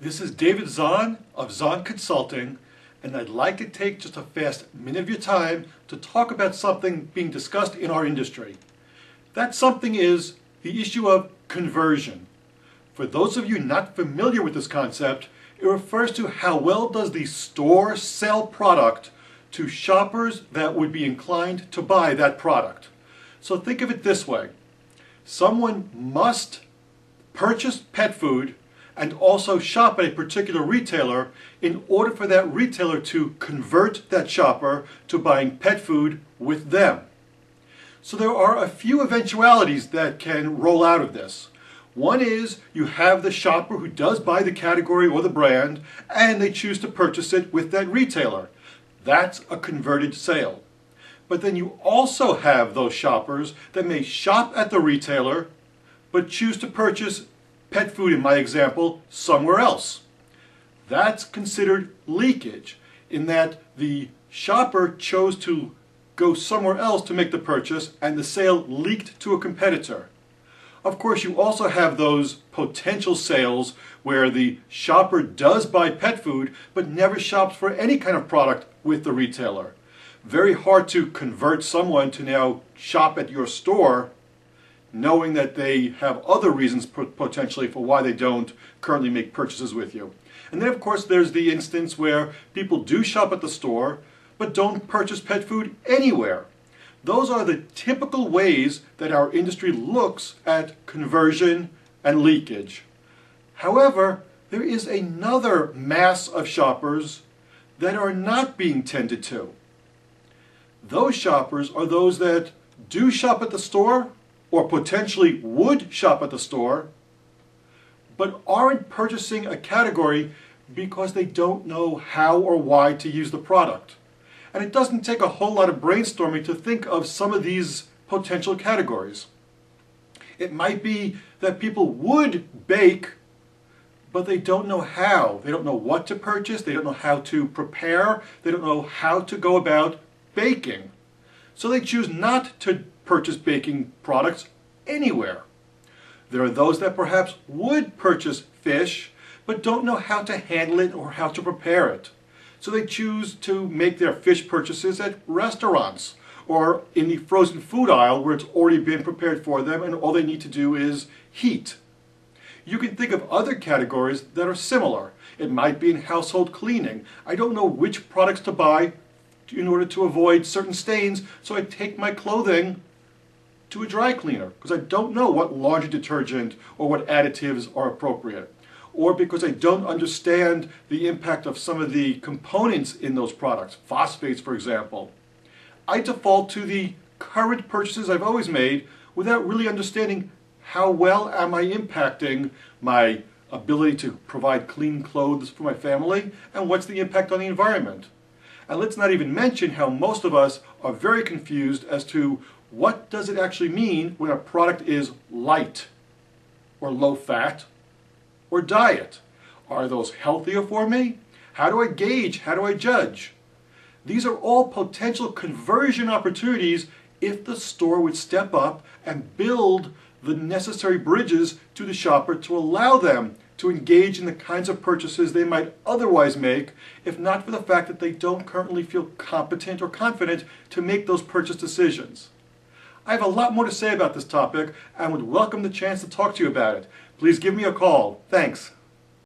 This is David Zahn of ZAHN Consulting, and I'd like to take just a fast minute of your time to talk about something being discussed in our industry. That something is the issue of conversion. For those of you not familiar with this concept, it refers to how well does the store sell product to shoppers that would be inclined to buy that product. So think of it this way. Someone must purchase pet food and also shop at a particular retailer in order for that retailer to convert that shopper to buying pet food with them. So there are a few eventualities that can roll out of this. One is you have the shopper who does buy the category or the brand and they choose to purchase it with that retailer. That's a converted sale. But then you also have those shoppers that may shop at the retailer but choose to purchase pet food, in my example, somewhere else. That's considered leakage, in that the shopper chose to go somewhere else to make the purchase and the sale leaked to a competitor. Of course, you also have those potential sales where the shopper does buy pet food but never shops for any kind of product with the retailer. Very hard to convert someone to now shop at your store knowing that they have other reasons potentially for why they don't currently make purchases with you. And then of course there's the instance where people do shop at the store but don't purchase pet food anywhere. Those are the typical ways that our industry looks at conversion and leakage. However, there is another mass of shoppers that are not being tended to. Those shoppers are those that do shop at the store or potentially would shop at the store, but aren't purchasing a category because they don't know how or why to use the product. And it doesn't take a whole lot of brainstorming to think of some of these potential categories. It might be that people would bake, but they don't know how. They don't know what to purchase, they don't know how to prepare, they don't know how to go about baking. So they choose not to purchase baking products anywhere. There are those that perhaps would purchase fish but don't know how to handle it or how to prepare it. So they choose to make their fish purchases at restaurants or in the frozen food aisle where it's already been prepared for them and all they need to do is heat. You can think of other categories that are similar. It might be in household cleaning. I don't know which products to buy in order to avoid certain stains, so I take my clothing to a dry cleaner because I don't know what laundry detergent or what additives are appropriate, or because I don't understand the impact of some of the components in those products, phosphates for example. I default to the current purchases I've always made without really understanding how well am I impacting my ability to provide clean clothes for my family and what's the impact on the environment. And let's not even mention how most of us are very confused as to what does it actually mean when a product is light or low fat or diet. Are those healthier for me? How do I gauge? How do I judge? These are all potential conversion opportunities if the store would step up and build the necessary bridges to the shopper to allow them to engage in the kinds of purchases they might otherwise make if not for the fact that they don't currently feel competent or confident to make those purchase decisions. I have a lot more to say about this topic and would welcome the chance to talk to you about it. Please give me a call. Thanks.